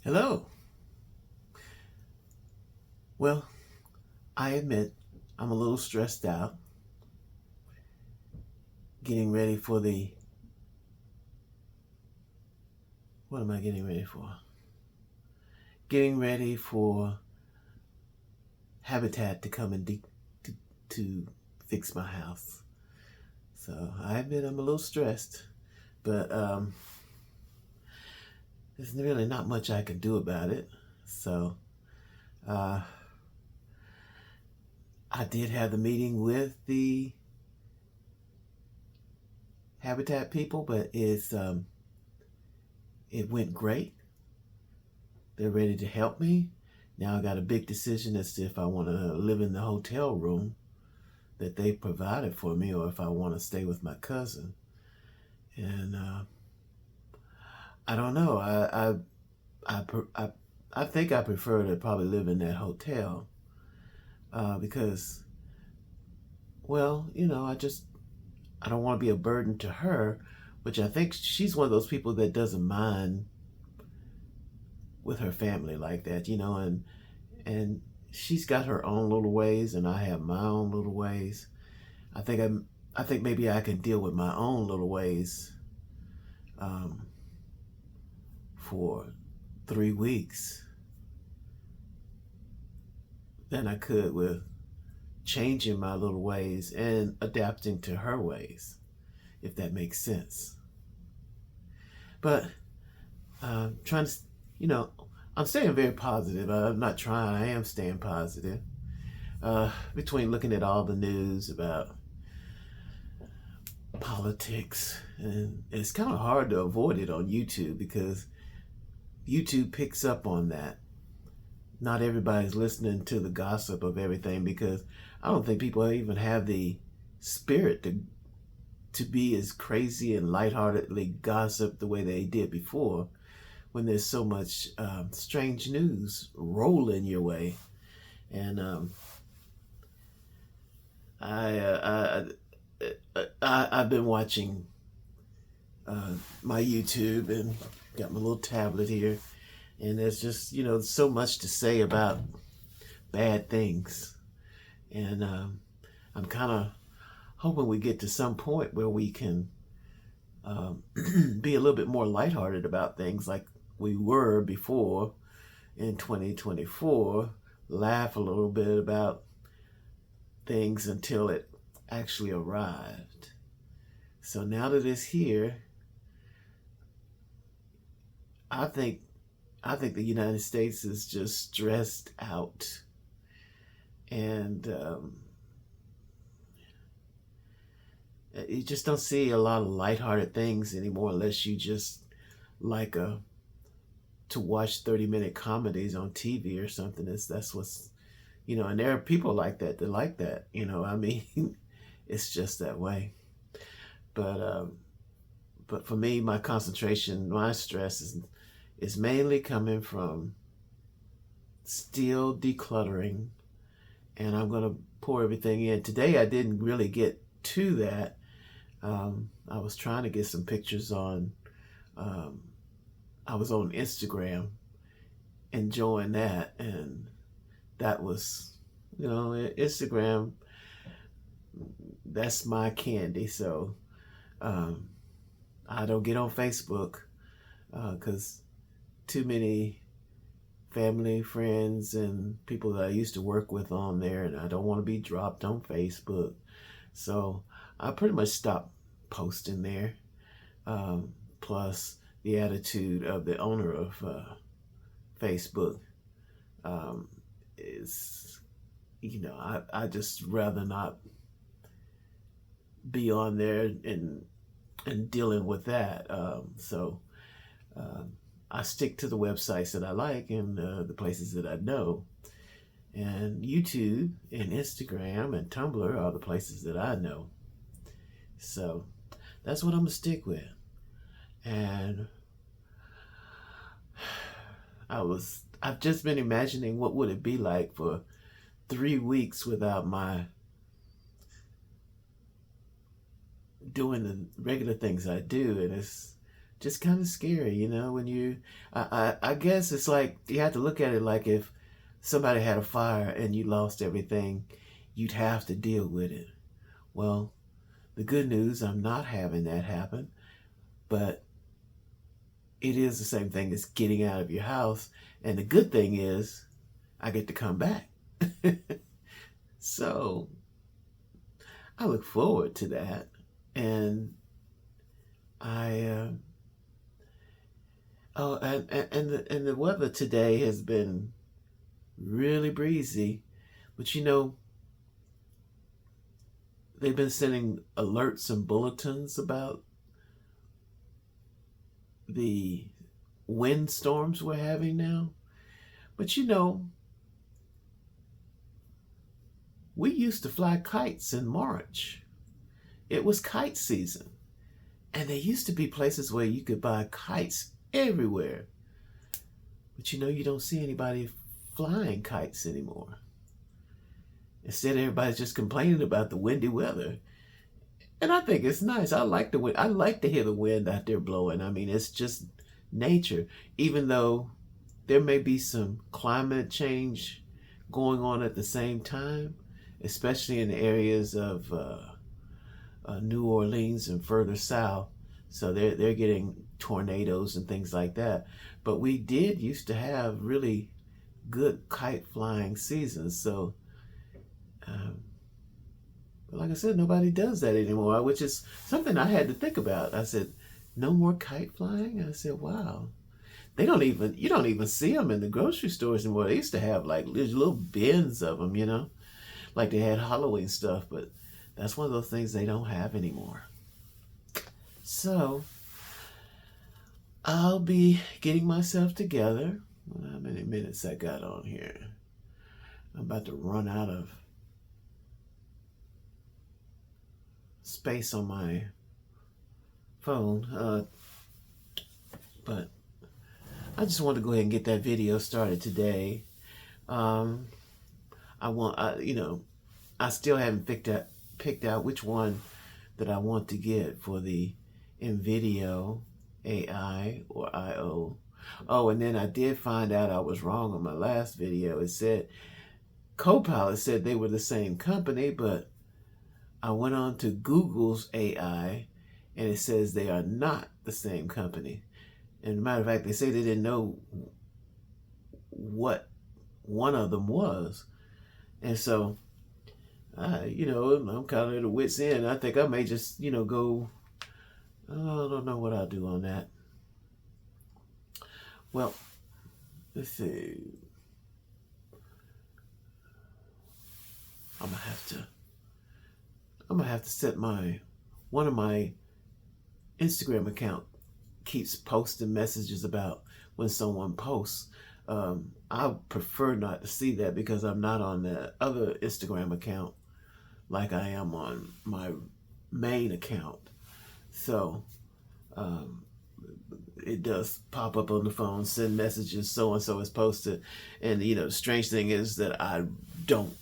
Hello. Well, I admit I'm a little stressed out getting ready for what am I getting ready for? Getting ready for Habitat to come and to fix my house. So I admit I'm a little stressed, but there's really not much I can do about it. So uh, I did have the meeting with the Habitat people, but it went great. They're ready to help me. Now I got a big decision as to if I want to live in the hotel room that they provided for me or if I want to stay with my cousin. And I don't know. I think I prefer to probably live in that hotel because, well, I don't want to be a burden to her, which I think she's one of those people that doesn't mind with her family like that, and she's got her own little ways, and I have my own little ways. I think I think maybe I can deal with my own little ways um, for 3 weeks than I could with changing my little ways and adapting to her ways, if that makes sense. But trying to, you know, I'm staying very positive. I'm not trying. I am staying positive. Between looking at all the news about politics, and it's kind of hard to avoid it on YouTube because YouTube picks up on that. Not everybody's listening to the gossip of everything because I don't think people even have the spirit to be as crazy and lightheartedly gossip the way they did before when there's so much strange news rolling your way. And I, I've been watching my YouTube and got my little tablet here, and there's just so much to say about bad things, and I'm kind of hoping we get to some point where we can be a little bit more lighthearted about things like we were before in 2024. Laugh a little bit about things until it actually arrived. So now that it's here, I think the United States is just stressed out, and you just don't see a lot of lighthearted things anymore unless you just like to watch 30-minute comedies on TV or something. That's what's and there are people like that that like that. I mean, it's just that way. But for me, my concentration, my stress is mainly coming from still decluttering, and I'm gonna pour everything in. Today I didn't really get to that. I was trying to get some pictures on. I was on Instagram enjoying that, and that was, Instagram. That's my candy. So I don't get on Facebook because too many family, friends, and people that I used to work with on there, and I don't want to be dropped on Facebook. So I pretty much stopped posting there. Plus, the attitude of the owner of Facebook is, I just rather not be on there and dealing with that. So I stick to the websites that I like and the places that I know. And YouTube and Instagram and Tumblr are the places that I know. So that's what I'm going to stick with. And I've just been imagining what would it be like for 3 weeks without my doing the regular things I do. And just kind of scary, when I guess it's like you have to look at it like if somebody had a fire and you lost everything, you'd have to deal with it. Well, the good news, I'm not having that happen, but it is the same thing as getting out of your house. And the good thing is I get to come back. So I look forward to that. And I, and the weather today has been really breezy, but they've been sending alerts and bulletins about the wind storms we're having now. But we used to fly kites in March. It was kite season. And there used to be places where you could buy kites everywhere. But you don't see anybody flying kites anymore. Instead, everybody's just complaining about the windy weather. And I think it's nice. I like the wind. I like to hear the wind out there blowing. I mean, it's just nature. Even though there may be some climate change going on at the same time, especially in the areas of New Orleans and further south. So they're getting tornadoes and things like that. But we did used to have really good kite flying seasons. So, but like I said, nobody does that anymore, which is something I had to think about. I said, no more kite flying? I said, wow. You don't even see them in the grocery stores anymore. They used to have like little bins of them, like they had Halloween stuff, but that's one of those things they don't have anymore. So I'll be getting myself together. How many minutes I got on here? I'm about to run out of space on my phone. But I just want to go ahead and get that video started today. I still haven't picked out which one that I want to get for the InVideo AI or IO. Oh, and then I did find out I was wrong on my last video. It said Copilot said they were the same company, but I went on to Google's AI and it says they are not the same company. And as a matter of fact, they say they didn't know what one of them was. And so, I'm kind of at a wit's end. I think I may just, go, I don't know what I'll do on that. Well, let's see. I'm gonna have to set one of my Instagram account keeps posting messages about when someone posts. I prefer not to see that because I'm not on the other Instagram account like I am on my main account. So it does pop up on the phone, send messages, so and so is posted. And the strange thing is that I don't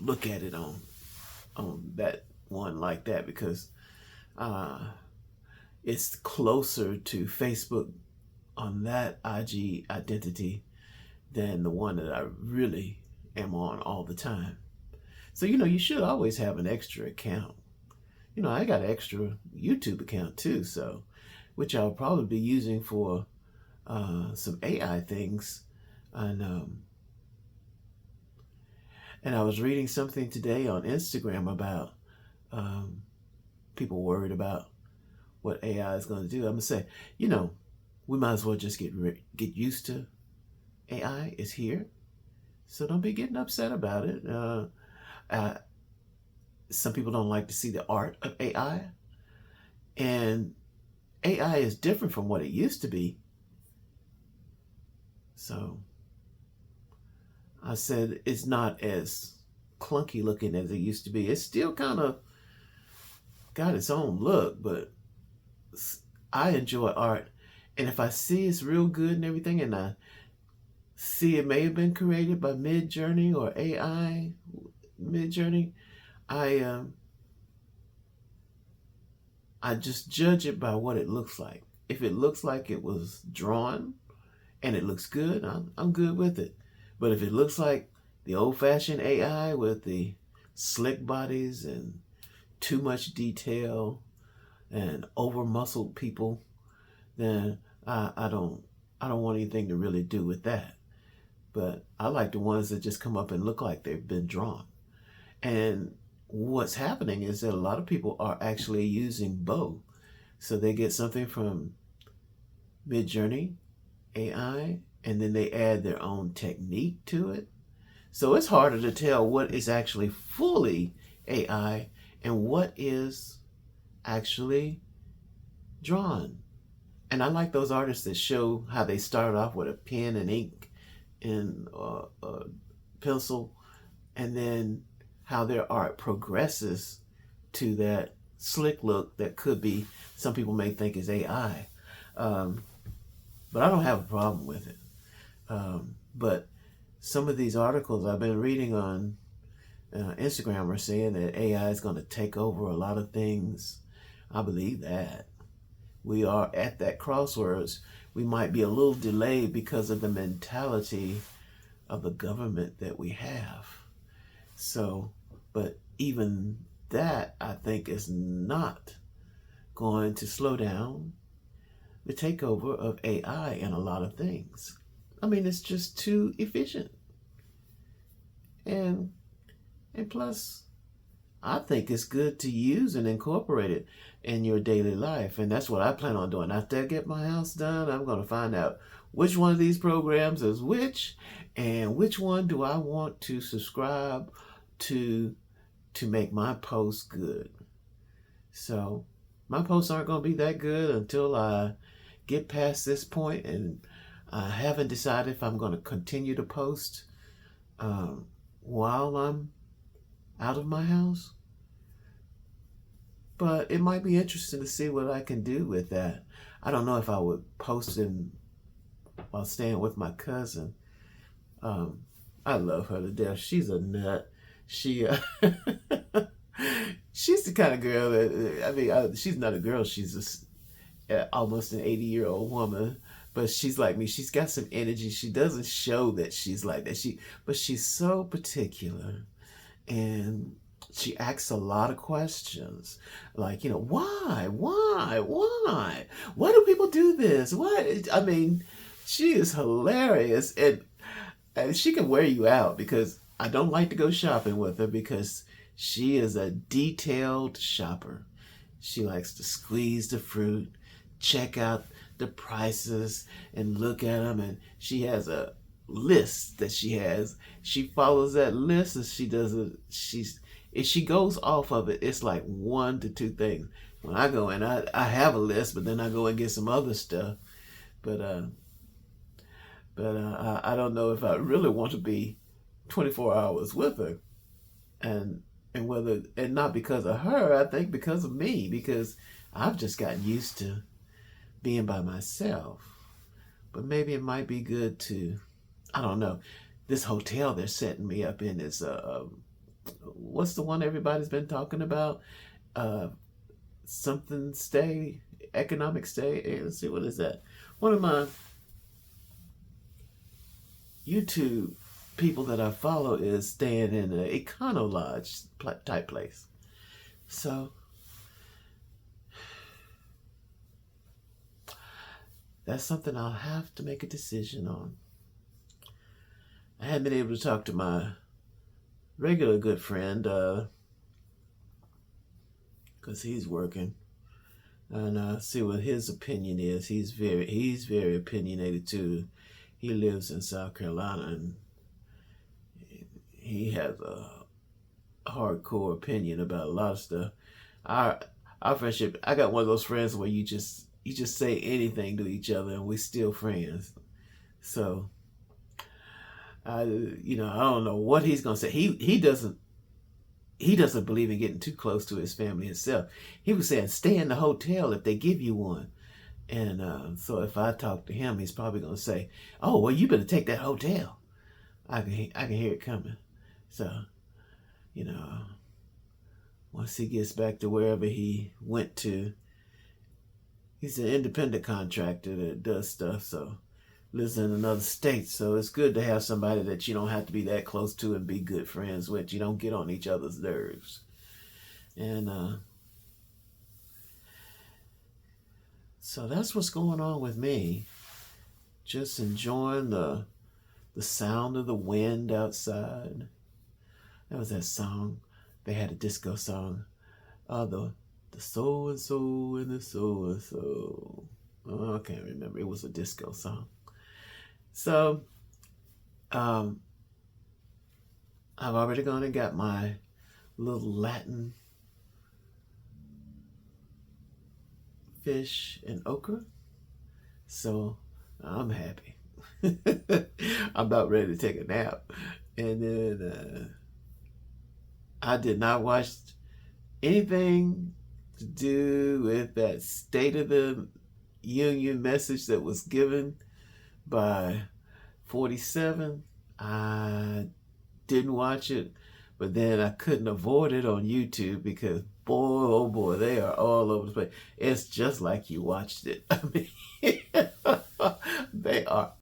look at it on that one like that because it's closer to Facebook on that IG identity than the one that I really am on all the time. So, you should always have an extra account. I got an extra YouTube account too, so which I'll probably be using for some AI things. And I was reading something today on Instagram about people worried about what AI is going to do. I'm gonna say, we might as well just get used to AI. It's here, so don't be getting upset about it. Some people don't like to see the art of AI, and AI is different from what it used to be. So I said it's not as clunky looking as it used to be. It's still kind of got its own look, but I enjoy art. And if I see it's real good and everything, and I see it may have been created by Midjourney or AI Midjourney, I just judge it by what it looks like. if it looks like it was drawn and it looks good, I'm good with it. But if it looks like the old-fashioned AI with the slick bodies and too much detail and over-muscled people, then I don't want anything to really do with that. But I like the ones that just come up and look like they've been drawn. And what's happening is that a lot of people are actually using both. So they get something from Midjourney AI, and then they add their own technique to it. So it's harder to tell what is actually fully AI and what is actually drawn. And I like those artists that show how they started off with a pen and ink and a pencil, and then how their art progresses to that slick look that could be, some people may think is AI. But I don't have a problem with it. But some of these articles I've been reading on Instagram are saying that AI is going to take over a lot of things. I believe that. We are at that crossroads. We might be a little delayed because of the mentality of the government that we have. So, but even that, I think, is not going to slow down the takeover of AI in a lot of things. I mean, it's just too efficient. And plus, I think it's good to use and incorporate it in your daily life. And that's what I plan on doing. After I get my house done, I'm going to find out which one of these programs is which, and which one do I want to subscribe to make my posts good. So my posts aren't going to be that good until I get past this point, and I haven't decided if I'm going to continue to post while I'm out of my house. But it might be interesting to see what I can do with that. I don't know if I would post in while staying with my cousin. I love her to death. She's a nut. She she's the kind of girl that, I mean, she's not a girl. She's almost an 80-year-old woman. But she's like me. She's got some energy. She doesn't show that she's like that. But she's so particular. And she asks a lot of questions. Like, why? Why do people do this? What? I mean, she is hilarious. And she can wear you out, because I don't like to go shopping with her, because she is a detailed shopper. She likes to squeeze the fruit, check out the prices, and look at them. And she has a list that she has. She follows that list, and she does it. If she goes off of it, it's like 1 to 2 things. When I go in, I have a list, but then I go and get some other stuff. But I don't know if I really want to be 24 hours with her, and not because of her. I think because of me, because I've just gotten used to being by myself. But maybe it might be good to, I don't know. This hotel they're setting me up in is what's the one everybody's been talking about? Something stay, economic stay. Hey, let's see, what is that? One of my YouTube people that I follow is staying in an Econo Lodge type place. So that's something I'll have to make a decision on. I haven't been able to talk to my regular good friend because he's working, and see what his opinion is. He's very opinionated too. He lives in South Carolina, and he has a hardcore opinion about a lot of stuff. Our friendship, I got one of those friends where you just say anything to each other and we're still friends. So I don't know what he's gonna say. He doesn't believe in getting too close to his family himself. He was saying stay in the hotel if they give you one. And so if I talk to him, he's probably gonna say, "Oh, well, you better take that hotel." I can hear it coming. So, once he gets back to wherever he went to, He's an independent contractor that does stuff, so lives in another state. So it's good to have somebody that you don't have to be that close to and be good friends with. You don't get on each other's nerves. And so that's what's going on with me. Just enjoying the sound of the wind outside. That was that song. They had a disco song. The so and so and the so and so. Oh, I can't remember. It was a disco song. So, I've already gone and got my little Latin fish and okra. So I'm happy. I'm about ready to take a nap. And then I did not watch anything to do with that State of the Union message that was given by 47. I didn't watch it, but then I couldn't avoid it on YouTube because boy, oh boy, they are all over the place. It's just like you watched it. I mean, they are